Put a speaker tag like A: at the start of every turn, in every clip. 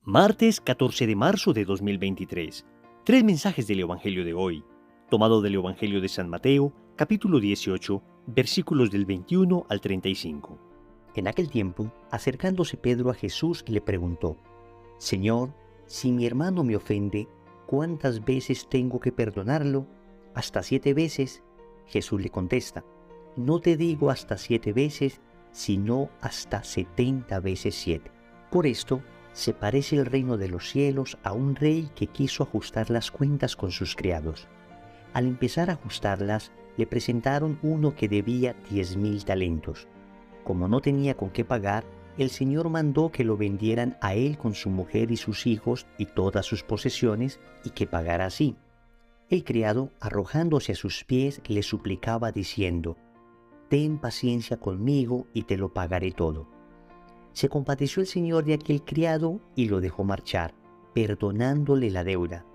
A: Martes 14 de marzo de 2023. Tres mensajes del Evangelio de hoy, tomado del Evangelio de San Mateo, capítulo 18, versículos del 21 al 35.
B: En aquel tiempo, acercándose Pedro a Jesús, le preguntó: Señor, si mi hermano me ofende, ¿cuántas veces tengo que perdonarlo? ¿Hasta 7 veces? Jesús le contesta: No te digo hasta 7 veces, sino hasta 70 veces 7. Por esto, se parece el reino de los cielos a un rey que quiso ajustar las cuentas con sus criados. Al empezar a ajustarlas, le presentaron uno que debía 10,000 talentos. Como no tenía con qué pagar, el Señor mandó que lo vendieran a él con su mujer y sus hijos y todas sus posesiones, y que pagara así. El criado, arrojándose a sus pies, le suplicaba diciendo: Ten paciencia conmigo y te lo pagaré todo. Se compadeció el Señor de aquel criado y lo dejó marchar, perdonándole la deuda.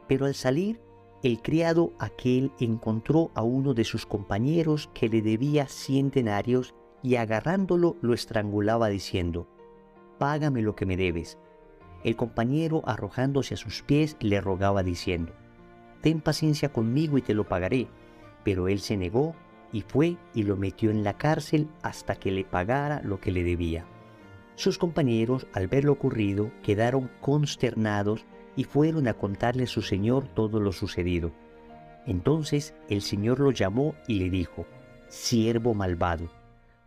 B: Pero al salir, el criado aquel encontró a uno de sus compañeros que le debía 100 denarios y agarrándolo lo estrangulaba diciendo: Págame lo que me debes. El compañero, arrojándose a sus pies, le rogaba diciendo: Ten paciencia conmigo y te lo pagaré. Pero él se negó y fue y lo metió en la cárcel hasta que le pagara lo que le debía. Sus compañeros, al ver lo ocurrido, quedaron consternados y fueron a contarle a su señor todo lo sucedido. Entonces el Señor lo llamó y le dijo: Siervo malvado,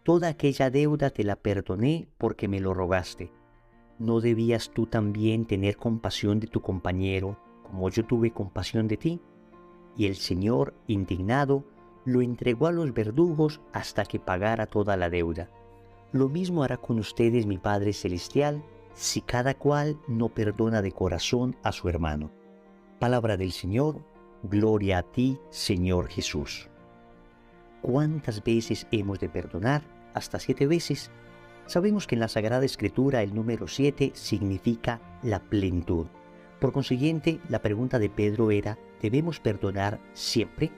B: toda aquella deuda te la perdoné porque me lo rogaste. ¿No debías tú también tener compasión de tu compañero, como yo tuve compasión de ti? Y el Señor, indignado, lo entregó a los verdugos hasta que pagara toda la deuda. Lo mismo hará con ustedes mi Padre Celestial, si cada cual no perdona de corazón a su hermano. Palabra del Señor, gloria a ti, Señor Jesús. ¿Cuántas veces hemos de perdonar? ¿Hasta 7 veces? Sabemos que en la Sagrada Escritura el número 7 significa la plenitud. Por consiguiente, la pregunta de Pedro era: ¿debemos perdonar siempre?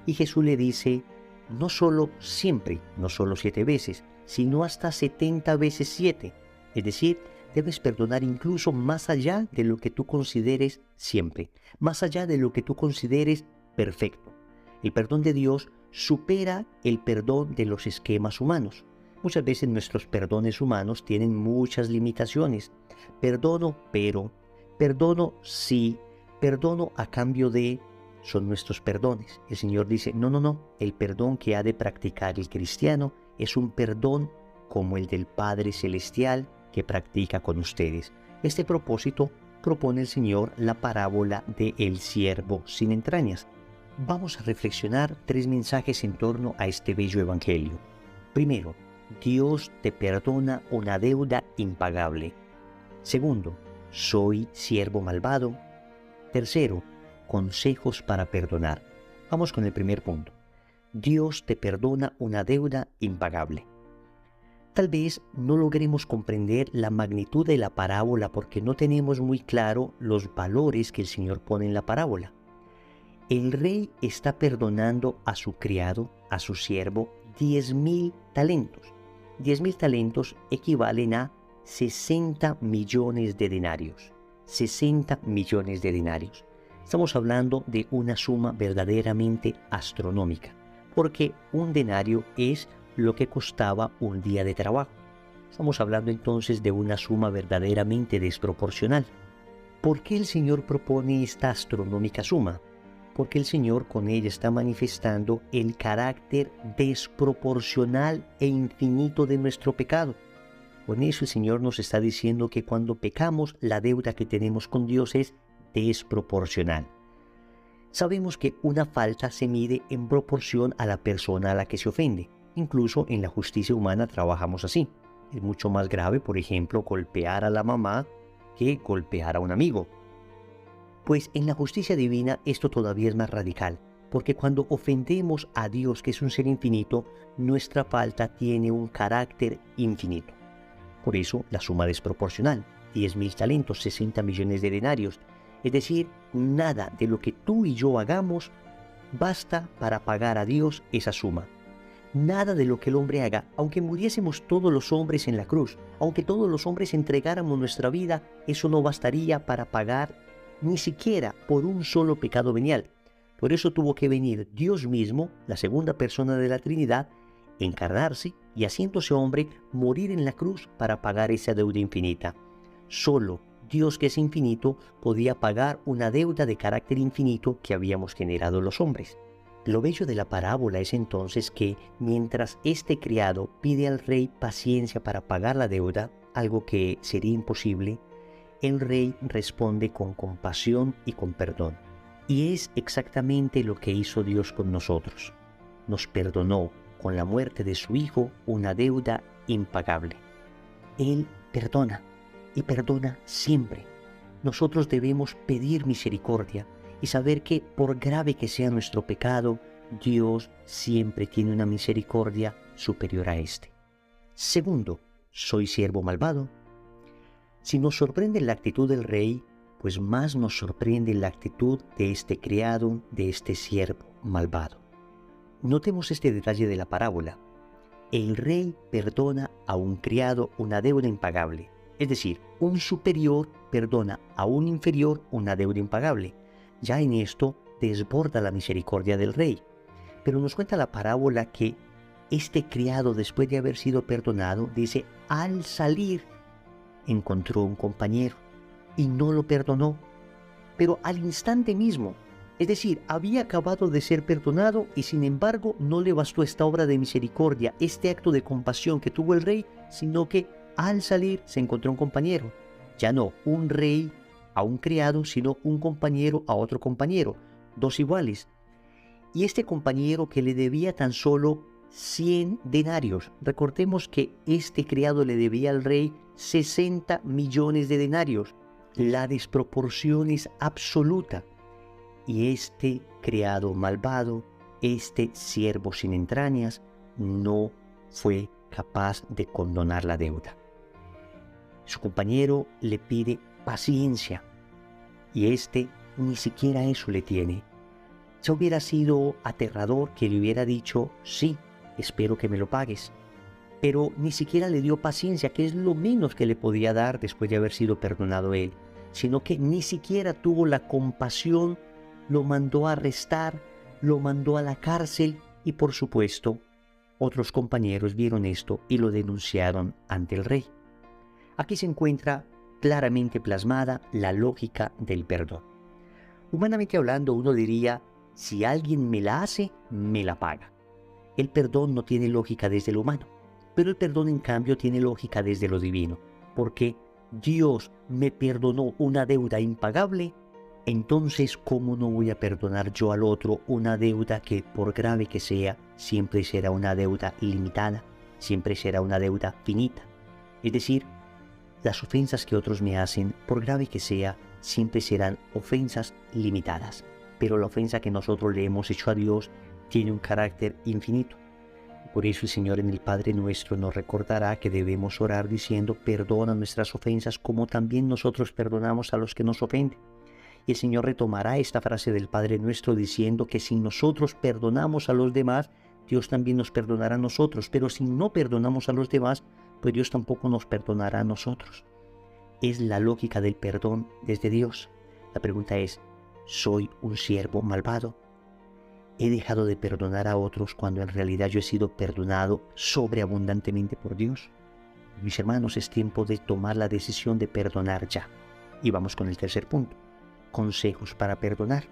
B: Y Jesús le dice: no solo siempre, no solo 7 veces, sino hasta 70 veces 7. Es decir, debes perdonar incluso más allá de lo que tú consideres siempre, más allá de lo que tú consideres perfecto. El perdón de Dios supera el perdón de los esquemas humanos. Muchas veces nuestros perdones humanos tienen muchas limitaciones. Perdono, pero, perdono sí, perdono a cambio de... son nuestros perdones. El Señor dice: no, el perdón que ha de practicar el cristiano es un perdón como el del Padre Celestial que practica con ustedes. Este propósito propone el Señor la parábola de el siervo sin entrañas. Vamos a reflexionar 3 mensajes en torno a este bello evangelio. Primero, Dios te perdona una deuda impagable. Segundo, soy siervo malvado. Tercero, consejos para perdonar. Vamos con el primer punto. Dios te perdona una deuda impagable. Tal vez no logremos comprender la magnitud de la parábola porque no tenemos muy claro los valores que el Señor pone en la parábola. El rey está perdonando a su criado, a su siervo, 10,000 talentos. 10,000 talentos equivalen a 60 millones de denarios. 60 millones de denarios. Estamos hablando de una suma verdaderamente astronómica, porque un denario es lo que costaba un día de trabajo. Estamos hablando entonces de una suma verdaderamente desproporcional. ¿Por qué el Señor propone esta astronómica suma? Porque el Señor con ella está manifestando el carácter desproporcional e infinito de nuestro pecado. Con eso el Señor nos está diciendo que cuando pecamos, la deuda que tenemos con Dios es desproporcional. Sabemos que una falta se mide en proporción a la persona a la que se ofende. Incluso en la justicia humana trabajamos así. Es mucho más grave, por ejemplo, golpear a la mamá que golpear a un amigo. Pues en la justicia divina esto todavía es más radical, porque cuando ofendemos a Dios, que es un ser infinito, nuestra falta tiene un carácter infinito. Por eso la suma desproporcional, 10,000 talentos, 60 millones de denarios. Es decir, nada de lo que tú y yo hagamos basta para pagar a Dios esa suma. Nada de lo que el hombre haga, aunque muriésemos todos los hombres en la cruz, aunque todos los hombres entregáramos nuestra vida, eso no bastaría para pagar ni siquiera por un solo pecado venial. Por eso tuvo que venir Dios mismo, la segunda persona de la Trinidad, encarnarse y haciéndose hombre, morir en la cruz para pagar esa deuda infinita. Solo Dios, que es infinito, podía pagar una deuda de carácter infinito que habíamos generado los hombres. Lo bello de la parábola es entonces que mientras este criado pide al rey paciencia para pagar la deuda, algo que sería imposible, el rey responde con compasión y con perdón. Y es exactamente lo que hizo Dios con nosotros. Nos perdonó con la muerte de su Hijo una deuda impagable. Él perdona y perdona siempre. Nosotros debemos pedir misericordia y saber que por grave que sea nuestro pecado, Dios siempre tiene una misericordia superior a este. Segundo, ¿soy siervo malvado? Si nos sorprende la actitud del rey, pues más nos sorprende la actitud de este criado, de este siervo malvado. Notemos este detalle de la parábola. El rey perdona a un criado una deuda impagable. Es decir, un superior perdona a un inferior una deuda impagable. Ya en esto desborda la misericordia del rey. Pero nos cuenta la parábola que este criado, después de haber sido perdonado, dice, al salir encontró un compañero y no lo perdonó. Pero al instante mismo, es decir, había acabado de ser perdonado y sin embargo no le bastó esta obra de misericordia, este acto de compasión que tuvo el rey, sino que al salir se encontró un compañero. Ya no un rey a un criado, sino un compañero a otro compañero, dos iguales. Y este compañero que le debía tan solo 100 denarios. Recordemos que este criado le debía al rey 60 millones de denarios. La desproporción es absoluta. Y este criado malvado, este siervo sin entrañas, no fue capaz de condonar la deuda. Su compañero le pide paciencia y este ni siquiera eso le tiene. Ya hubiera sido aterrador que le hubiera dicho, sí, espero que me lo pagues. Pero ni siquiera le dio paciencia, que es lo menos que le podía dar después de haber sido perdonado él, sino que ni siquiera tuvo la compasión, lo mandó a arrestar, lo mandó a la cárcel y por supuesto, otros compañeros vieron esto y lo denunciaron ante el rey. Aquí se encuentra claramente plasmada la lógica del perdón. Humanamente hablando, uno diría, si alguien me la hace, me la paga. El perdón no tiene lógica desde lo humano, pero el perdón en cambio tiene lógica desde lo divino, porque Dios me perdonó una deuda impagable, entonces ¿cómo no voy a perdonar yo al otro una deuda que, por grave que sea, siempre será una deuda ilimitada, siempre será una deuda finita? Es decir, las ofensas que otros me hacen, por grave que sea, siempre serán ofensas limitadas. Pero la ofensa que nosotros le hemos hecho a Dios tiene un carácter infinito. Por eso el Señor en el Padre Nuestro nos recordará que debemos orar diciendo, perdona nuestras ofensas como también nosotros perdonamos a los que nos ofenden. Y el Señor retomará esta frase del Padre Nuestro diciendo que si nosotros perdonamos a los demás, Dios también nos perdonará a nosotros. Pero si no perdonamos a los demás, pues Dios tampoco nos perdonará a nosotros. Es la lógica del perdón desde Dios. La pregunta es, ¿soy un siervo malvado? ¿He dejado de perdonar a otros cuando en realidad yo he sido perdonado sobreabundantemente por Dios? Mis hermanos, es tiempo de tomar la decisión de perdonar ya. Y vamos con el tercer punto. Consejos para perdonar.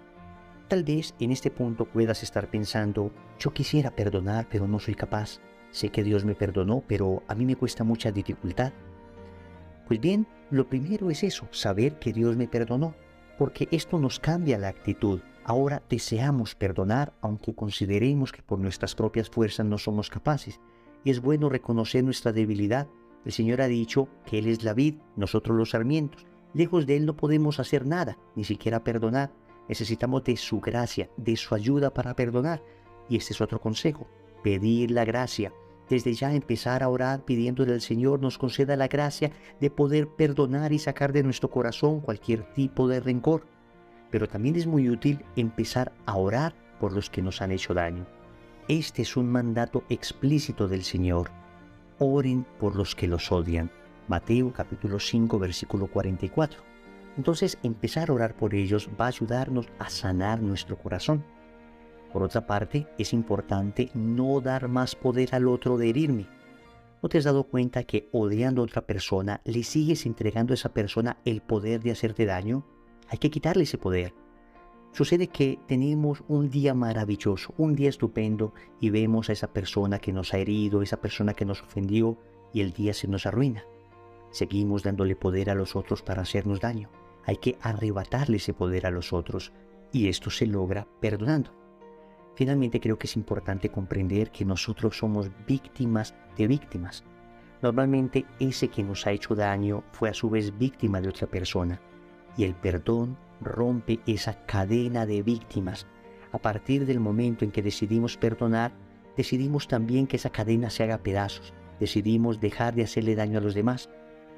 B: Tal vez en este punto puedas estar pensando, yo quisiera perdonar, pero no soy capaz. Sé que Dios me perdonó, pero a mí me cuesta mucha dificultad. Pues bien, lo primero es eso, saber que Dios me perdonó, porque esto nos cambia la actitud. Ahora deseamos perdonar, aunque consideremos que por nuestras propias fuerzas no somos capaces. Y es bueno reconocer nuestra debilidad. El Señor ha dicho que Él es la vid, nosotros los sarmientos. Lejos de Él no podemos hacer nada, ni siquiera perdonar. Necesitamos de su gracia, de su ayuda para perdonar. Y este es otro consejo, pedir la gracia. Desde ya empezar a orar pidiéndole al Señor nos conceda la gracia de poder perdonar y sacar de nuestro corazón cualquier tipo de rencor. Pero también es muy útil empezar a orar por los que nos han hecho daño. Este es un mandato explícito del Señor. Oren por los que los odian. Mateo capítulo 5, versículo 44. Entonces, empezar a orar por ellos va a ayudarnos a sanar nuestro corazón. Por otra parte, es importante no dar más poder al otro de herirme. ¿No te has dado cuenta que odiando a otra persona, le sigues entregando a esa persona el poder de hacerte daño? Hay que quitarle ese poder. Sucede que tenemos un día maravilloso, un día estupendo, y vemos a esa persona que nos ha herido, esa persona que nos ofendió, y el día se nos arruina. Seguimos dándole poder a los otros para hacernos daño. Hay que arrebatarle ese poder a los otros, y esto se logra perdonando. Finalmente, creo que es importante comprender que nosotros somos víctimas de víctimas. Normalmente, ese que nos ha hecho daño fue a su vez víctima de otra persona, y el perdón rompe esa cadena de víctimas. A partir del momento en que decidimos perdonar, decidimos también que esa cadena se haga pedazos. Decidimos dejar de hacerle daño a los demás.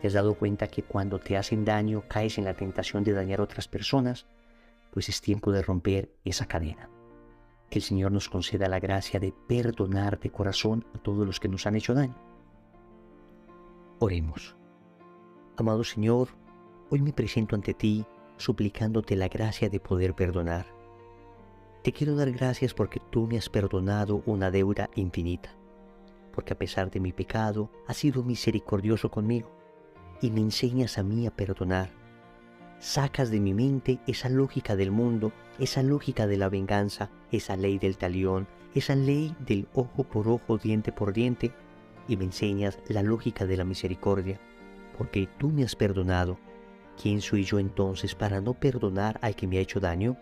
B: ¿Te has dado cuenta que cuando te hacen daño caes en la tentación de dañar a otras personas? Pues es tiempo de romper esa cadena. Que el Señor nos conceda la gracia de perdonar de corazón a todos los que nos han hecho daño. Oremos. Amado Señor, hoy me presento ante ti suplicándote la gracia de poder perdonar. Te quiero dar gracias porque tú me has perdonado una deuda infinita, porque a pesar de mi pecado has sido misericordioso conmigo y me enseñas a mí a perdonar. Sacas de mi mente esa lógica del mundo, esa lógica de la venganza, esa ley del talión, esa ley del ojo por ojo, diente por diente, y me enseñas la lógica de la misericordia, porque tú me has perdonado. ¿Quién soy yo entonces para no perdonar al que me ha hecho daño?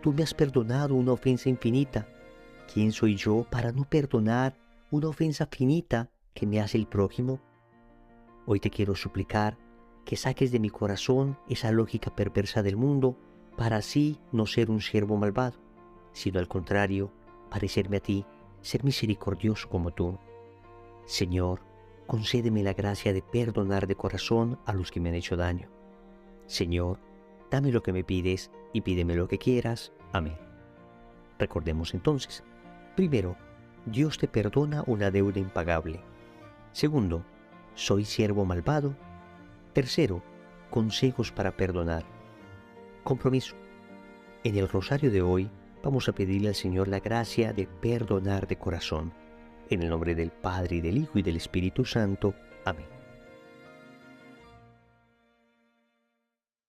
B: Tú me has perdonado una ofensa infinita. ¿Quién soy yo para no perdonar una ofensa finita que me hace el prójimo? Hoy te quiero suplicar que saques de mi corazón esa lógica perversa del mundo para así no ser un siervo malvado, sino al contrario, parecerme a ti, ser misericordioso como tú. Señor, concédeme la gracia de perdonar de corazón a los que me han hecho daño. Señor, dame lo que me pides y pídeme lo que quieras. Amén. Recordemos entonces. Primero, Dios te perdona una deuda impagable. Segundo, soy siervo malvado. Tercero, consejos para perdonar. Compromiso. En el rosario de hoy vamos a pedirle al Señor la gracia de perdonar de corazón. En el nombre del Padre, y del Hijo, y del Espíritu Santo. Amén.